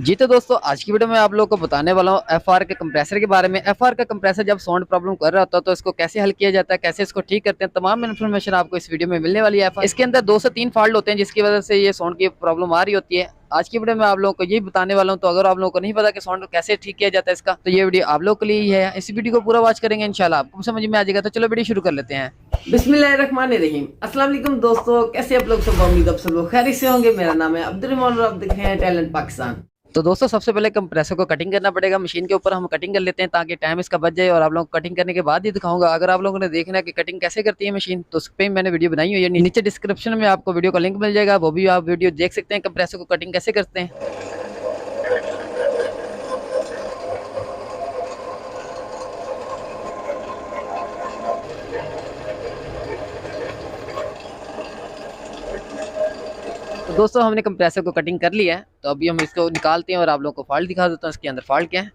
जी तो दोस्तों आज की वीडियो में आप लोगों को बताने वाला हूँ एफआर के कंप्रेसर के बारे में। एफआर का कंप्रेसर जब साउंड प्रॉब्लम कर रहा होता है तो इसको कैसे हल किया जाता है, कैसे इसको ठीक करते हैं, तमाम इन्फॉर्मेशन आपको इस वीडियो में मिलने वाली है। इसके अंदर 2 से 3 फॉल्ट होते हैं जिसकी वजह से ये साउंड की प्रॉब्लम आ रही होती है। आज की वीडियो में आप लोगों को यही बताने वाला हूँ। तो अगर आप लोगों को नहीं पता कि साउंड कैसे ठीक किया जाता है इसका, तो ये वीडियो आप लोगों के लिए ही है। इस वीडियो को पूरा वॉच करेंगे इंशाल्लाह आपको समझ में आ जाएगा। तो चलो वीडियो शुरू कर लेते हैं। बिस्मिल्लाहिर्रहमानिर्रहीम। अस्सलाम वालेकुम दोस्तों, कैसे आप लोग सब? उम्मीद आप सब लोग खैरियत से होंगे। मेरा नाम है अब्दुर्रहमान और आप देख रहे हैं टैलेंट पाकिस्तान। तो दोस्तों सबसे पहले कंप्रेसर को कटिंग करना पड़ेगा। मशीन के ऊपर हम कटिंग कर लेते हैं ताकि टाइम इसका बच जाए और आप लोगों को कटिंग करने के बाद ही दिखाऊंगा। अगर आप लोगों ने देखना है कि कटिंग कैसे करती है मशीन, तो उस पर मैंने वीडियो बनाई हुई है, नीचे डिस्क्रिप्शन में आपको वीडियो का लिंक मिल जाएगा, वो भी आप वीडियो देख सकते हैं कंप्रेसर को कटिंग कैसे करते हैं। तो दोस्तों हमने कंप्रेसर को कटिंग कर लिया है, तो अभी हम इसको निकालते हैं और आप लोगों को फॉल्ट दिखा देता हूँ इसके अंदर फॉल्ट क्या है।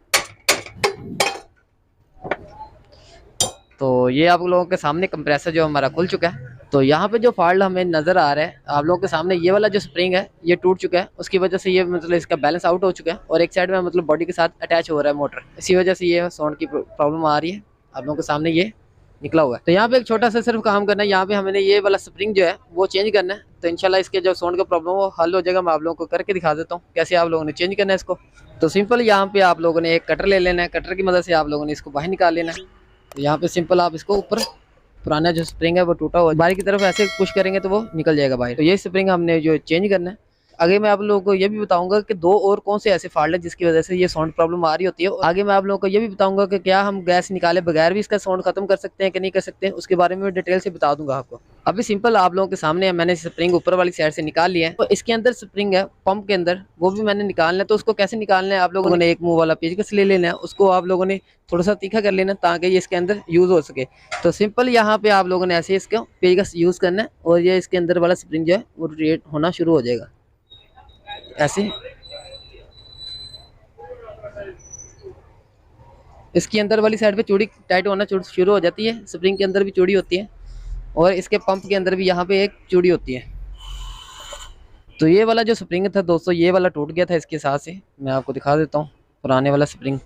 तो ये आप लोगों के सामने कंप्रेसर जो हमारा खुल चुका है। तो यहाँ पे जो फॉल्ट हमें नज़र आ रहा है आप लोगों के सामने, ये वाला जो स्प्रिंग है ये टूट चुका है। उसकी वजह से ये मतलब इसका बैलेंस आउट हो चुका है और एक साइड में मतलब बॉडी के साथ अटैच हो रहा है मोटर, इसी वजह से ये साउंड की प्रॉब्लम आ रही है। आप लोगों के सामने ये निकला हुआ है। तो यहाँ पे एक छोटा सा सिर्फ काम करना है, यहाँ पे हमने ये वाला स्प्रिंग जो है वो चेंज करना है। तो इंशाल्लाह इसके जो साउंड का प्रॉब्लम वो हल हो जाएगा। मैं आप लोगों को करके दिखा देता हूँ कैसे आप लोगों ने चेंज करना है इसको। तो सिंपल यहाँ पे आप लोगों ने एक कटर ले लेना है, कटर की मदद से आप लोगों ने इसको बाहर निकाल लेना है। तो यहाँ पे सिंपल आप इसको ऊपर, पुराना जो स्प्रिंग है वो टूटा हुआ बाहर की तरफ ऐसे पुश करेंगे तो वो निकल जाएगा बाहर। तो ये स्प्रिंग हमने जो चेंज करना है। आगे मैं आप लोगों को ये भी बताऊंगा कि 2 और कौन से ऐसे फॉल्ट है जिसकी वजह से ये साउंड प्रॉब्लम आ रही होती है। आगे मैं आप लोगों को ये भी बताऊंगा कि क्या हम गैस निकाले बगैर भी इसका साउंड खत्म कर सकते हैं कि नहीं कर सकते हैं, उसके बारे में डिटेल से बता दूंगा आपको। अभी सिंपल आप लोगों के सामने है, मैंने स्प्रिंग ऊपर वाली साइड से निकाल लिया है। तो इसके अंदर स्प्रिंग है पंप के अंदर, वो भी मैंने निकालना है। तो उसको कैसे निकालना है, आप लोगों ने एक मुंह वाला पेचकस ले लेना है, उसको आप लोगों ने थोड़ा सा तीखा कर लेना ताकि ये इसके अंदर यूज हो सके। तो सिंपल यहाँ पे आप लोगों ने ऐसे इसका पेचकस यूज करना है और ये इसके अंदर वाला स्प्रिंग जो है वो रोटेट होना शुरू हो जाएगा ऐसे। इसकी अंदर वाली साइड पे चूड़ी टाइट होना शुरू हो जाती है। स्प्रिंग के अंदर भी चूड़ी होती है और इसके पंप के अंदर भी यहाँ पे एक चूड़ी होती है। तो ये वाला जो स्प्रिंग था दोस्तों, ये वाला टूट गया था इसके साथ से। मैं आपको दिखा देता हूँ पुराने वाला स्प्रिंग।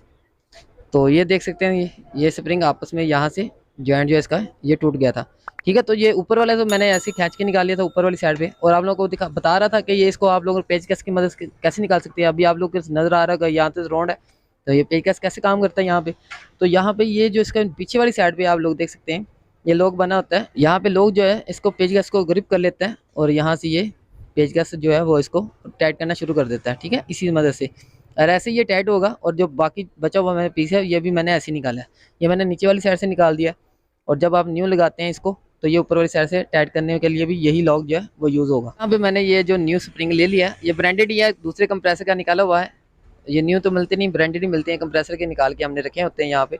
तो ये देख सकते हैं ये स्प्रिंग आपस में यहाँ से जॉइंट जो है इसका ये टूट गया था। ठीक है, तो ये ऊपर वाला तो मैंने ऐसे खींच के निकाल लिया था ऊपर वाली साइड पे, और आप लोगों को बता रहा था कि ये इसको आप लोग पेचकस की मदद से कैसे निकाल सकते हैं। अभी आप लोग को नजर आ रहा है यहाँ पे राउंड है, तो ये पेचकस कैसे काम करता है यहाँ पे। तो यहाँ पे ये जो इसका पीछे वाली साइड पे आप लोग देख सकते हैं ये लॉक बना होता है। यहाँ पे लोग जो है इसको पेचकस को ग्रिप कर लेते हैं और यहाँ से ये पेचकस जो है वो इसको टाइट करना शुरू कर देता है। ठीक है, इसी मदद से, और ऐसे ये टाइट होगा। और जो बाकी बचा हुआ मैंने पीस है ये भी मैंने ऐसे निकाला है, ये मैंने नीचे वाली साइड से निकाल दिया। और जब आप न्यू लगाते हैं इसको तो ये ऊपर वाली साइड से टाइट करने के लिए भी यही लॉक जो है वो यूज़ होगा। यहाँ पे मैंने ये जो न्यू स्प्रिंग ले लिया है, ये ब्रांडेड ही है, दूसरे कंप्रेसर का निकाला हुआ है। ये न्यू तो मिलते नहीं, ब्रांडेड ही मिलते हैं। कंप्रेसर के निकाल के हमने रखे होते हैं यहाँ पे।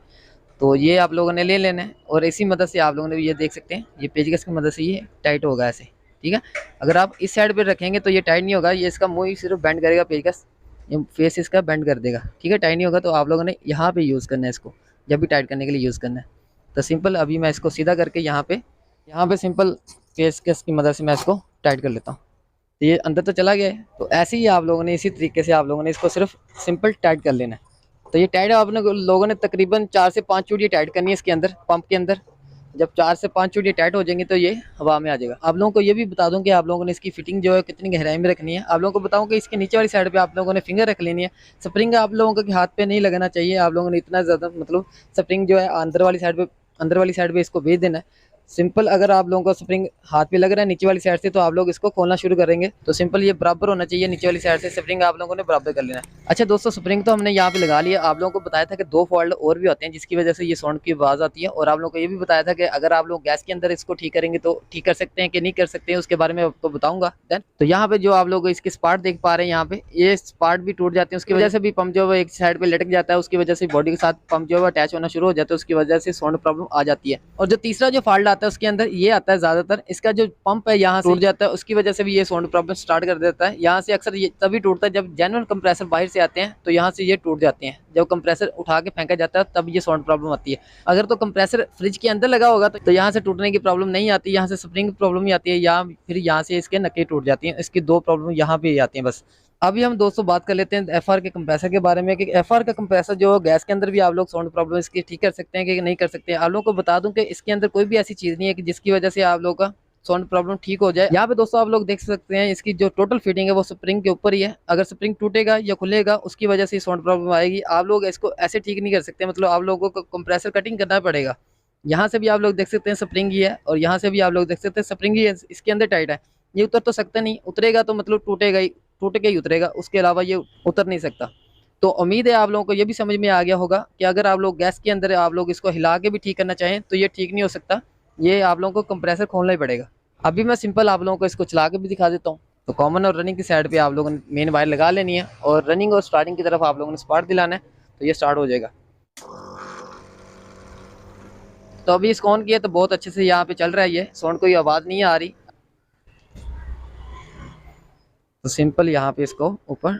तो ये आप लोगों ने ले लेना है और इसी मदद से आप लोगों ने ये देख सकते हैं ये पेचकस की मदद से ये टाइट होगा ऐसे। ठीक है, अगर आप इस साइड पर रखेंगे तो ये टाइट नहीं होगा, ये इसका मुँह ही सिर्फ बेंड करेगा पेचकस, ये फेस इसका बेंड कर देगा। ठीक है, टाइट नहीं होगा। तो आप लोगों ने यहाँ पे यूज़ करना है इसको, जब भी टाइट करने के लिए यूज़ करना है। तो सिंपल अभी मैं इसको सीधा करके यहाँ पे सिंपल पेचकस की मदद से मैं इसको टाइट कर लेता हूँ। तो ये अंदर तो चला गया है। तो ऐसे ही आप लोगों ने इसी तरीके से आप लोगों ने इसको सिर्फ सिंपल टाइट कर लेना है। तो ये टाइट आपने लोगों ने तकरीबन 4 से 5 चूड़ियाँ टाइट करनी है इसके अंदर, पंप के अंदर। जब 4 से 5 चूड़ियाँ टाइट हो जाएंगी तो ये हवा में आ जाएगा। आप लोगों को ये भी बता दूं कि आप लोगों ने इसकी फिटिंग जो है कितनी गहराई में रखनी है। आप लोगों को बताऊं कि इसके नीचे वाली साइड पे आप लोगों ने फिंगर रख लेनी है। स्प्रिंग आप लोगों के हाथ पे नहीं लगाना चाहिए। आप लोगों ने इतना ज़्यादा मतलब स्प्रिंग जो है अंदर वाली साइड पे इसको भेज देना है। सिंपल अगर आप लोगों को स्प्रिंग हाथ पे लग रहा है नीचे वाली साइड से तो आप लोग इसको खोलना शुरू करेंगे। तो सिंपल ये बराबर होना चाहिए, नीचे वाली साइड से स्प्रिंग आप लोगों ने बराबर कर लेना है। अच्छा दोस्तों, स्प्रिंग तो हमने यहाँ पे लगा लिया। आप लोगों को बताया था कि 2 फॉल्ट और भी होते हैं जिसकी वजह से ये साउंड की आवाज़ आती है। और आप लोगों को ये भी बताया था कि अगर आप लोग गैस के अंदर इसको ठीक करेंगे तो ठीक कर सकते हैं कि नहीं कर सकते हैं, उसके बारे में आपको बताऊंगा। देन तो यहाँ पे जो आप लोग इसके स्पार्ट देख पा रहे हैं, यहाँ पे ये स्पार्ट भी टूट जाते हैं, उसकी वजह से भी पंप जो है एक साइड पे लटक जाता है, उसकी वजह से बॉडी के साथ पंप जो है अटैच होना शुरू हो जाता है, उसकी वजह से साउंड प्रॉब्लम आ जाती है। और जो तीसरा जो फॉल्ट आता है उसके अंदर ये आता है, ज्यादातर इसका जो पंप है यहाँ टूट जाता है, उसकी वजह से भी ये साउंड प्रॉब्लम स्टार्ट कर देता है। यहाँ से अक्सर ये तभी टूटता है जब जेन्युइन कंप्रेसर बाहर से आते हैं, तो यहाँ से ये टूट जाते हैं। जब कंप्रेसर उठा के फेंका जाता है तब ये साउंड प्रॉब्लम आती है। अगर तो कंप्रेसर फ्रिज के अंदर लगा होगा तो यहाँ से टूटने की प्रॉब्लम नहीं आती, यहाँ से स्प्रिंग प्रॉब्लम ही आती है, या फिर यहाँ से इसके नक्के टूट जाती हैं। इसकी 2 प्रॉब्लम यहाँ पे आती हैं बस। अभी हम दोस्तों बात कर लेते हैं एफआर के कंप्रेसर के बारे में कि एफआर का कंप्रेसर जो गैस के अंदर भी आप लोग साउंड प्रॉब्लम इसकी ठीक कर सकते हैं कि नहीं कर सकते हैं। आप लोगों को बता दूं कि इसके अंदर कोई भी ऐसी चीज़ नहीं है कि जिसकी वजह से आप लोगों का साउंड प्रॉब्लम ठीक हो जाए। यहाँ पे दोस्तों आप लोग देख सकते हैं इसकी जो टोटल फिटिंग है वो स्प्रिंग के ऊपर ही है। अगर स्प्रिंग टूटेगा या खुलेगा उसकी वजह से साउंड प्रॉब्लम आएगी। आप लोग इसको ऐसे ठीक नहीं कर सकते, मतलब आप लोगों को कंप्रेसर कटिंग करना पड़ेगा। यहाँ से भी आप लोग देख सकते हैं स्प्रिंग ही है, और यहाँ से भी आप लोग देख सकते हैं स्प्रिंग ही है, इसके अंदर टाइट है। ये उतर तो सकता नहीं, उतरेगा तो मतलब टूटेगा ही, टूट के ही उतरेगा, उसके अलावा ये उतर नहीं सकता। तो उम्मीद है आप लोगों को ये भी समझ में आ गया होगा कि अगर आप लोग गैस के अंदर आप लोग इसको हिला के भी ठीक करना चाहें तो ये ठीक नहीं हो सकता, ये आप लोगों को कंप्रेसर खोलना ही पड़ेगा। अभी मैं सिंपल आप लोगों को इसको चला के भी दिखा देता हूँ। तो कॉमन और रनिंग की साइड पे आप लोगों ने मेन वायर लगा लेनी है, और रनिंग और स्टार्टिंग की तरफ आप लोगों ने स्पार्क दिलाना है, तो ये स्टार्ट हो जाएगा। तो अभी इसको ऑन किया तो बहुत अच्छे से यहाँ पे चल रहा है, ये साउंड कोई आवाज़ नहीं आ रही। तो सिंपल यहाँ पे इसको ऊपर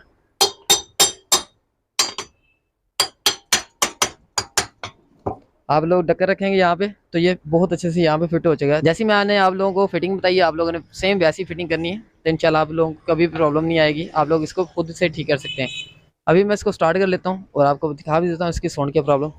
आप लोग ढक्कन रखेंगे यहाँ पे, तो ये बहुत अच्छे से यहाँ पे फिट हो जाएगा। जैसे मैंने आप लोगों को फिटिंग बताई, आप लोगों ने सेम वैसी फिटिंग करनी है, तो इंशाल्लाह आप लोगों को कभी प्रॉब्लम नहीं आएगी, आप लोग इसको खुद से ठीक कर सकते हैं। अभी मैं इसको स्टार्ट कर लेता हूँ और आपको दिखा भी देता हूँ इसकी साउंड की प्रॉब्लम।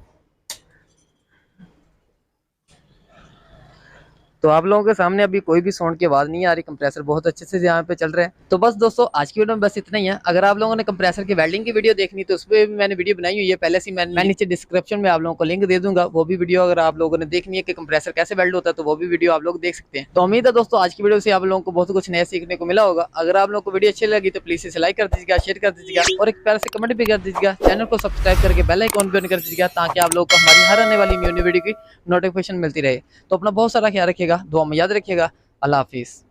तो आप लोगों के सामने अभी कोई भी साउंड की आवाज़ नहीं आ रही, कंप्रेसर बहुत अच्छे से यहाँ पे चल रहा है। तो बस दोस्तों आज की वीडियो में बस इतना ही है। अगर आप लोगों ने कंप्रेसर की वेल्डिंग की वीडियो देखनी तो उस पर भी मैंने वीडियो बनाई हुई है पहले से। मैं नीचे डिस्क्रिप्शन में आप लोगों को लिंक दे दूंगा, वो भी वीडियो अगर आप लोगों ने देखनी है कि कंप्रेसर कैसे वेल्ड होता है तो वो भी वीडियो आप लोग देख सकते हैं। तो उम्मीद है दोस्तों आज की वीडियो से आप लोगों को बहुत कुछ नया सीखने को मिला होगा। अगर आप लोगों को वीडियो अच्छी लगी तो प्लीज इसे लाइक कर दीजिएगा, शेयर कर दीजिएगा, और एक प्यार से कमेंट भी कर दीजिएगा। चैनल को सब्सक्राइब करके बेल आइकन भी ऑन कर दीजिएगा ताकि आप लोगों को हमारी हर आने वाली न्यू वीडियो की नोटिफिकेशन मिलती रहे। तो अपना बहुत सारा ख्याल रखिएगा, दुआ में याद रखिएगा। अल्लाह हाफिज़।